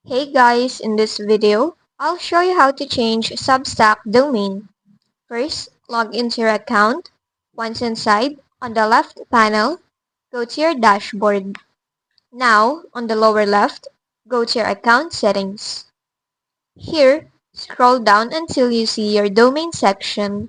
Hey guys, in this video, I'll show you how to change Substack domain. First, log into your account. Once inside, on the left panel, go to your dashboard. Now, on the lower left, go to your account settings. Here, scroll down until you see your domain section.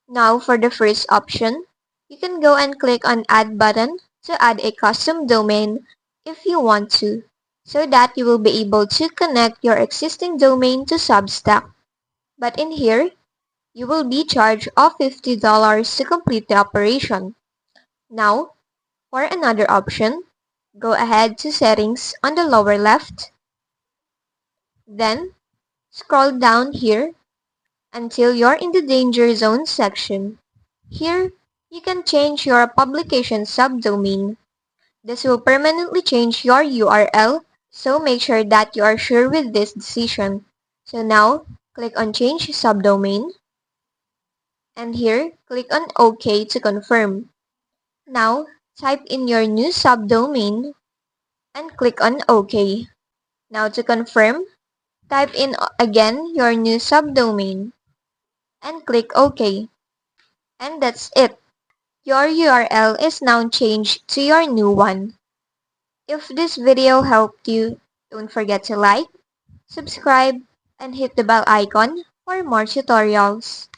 Now, for the first option, you can go and click on Add button to add a custom domain if you want to, so that you will be able to connect your existing domain to Substack. But in here, you will be charged of $50 to complete the operation. Now, for another option, go ahead to Settings on the lower left. Then, scroll down here until you're in the Danger Zone section. Here, you can change your publication subdomain. This will permanently change your URL, so make sure that you are sure with this decision. So now, click on Change Subdomain, and here, click on OK to confirm. Now, type in your new subdomain and click on OK. Now to confirm, type in again your new subdomain and click OK. And that's it. Your URL is now changed to your new one. If this video helped you, don't forget to like, subscribe, and hit the bell icon for more tutorials.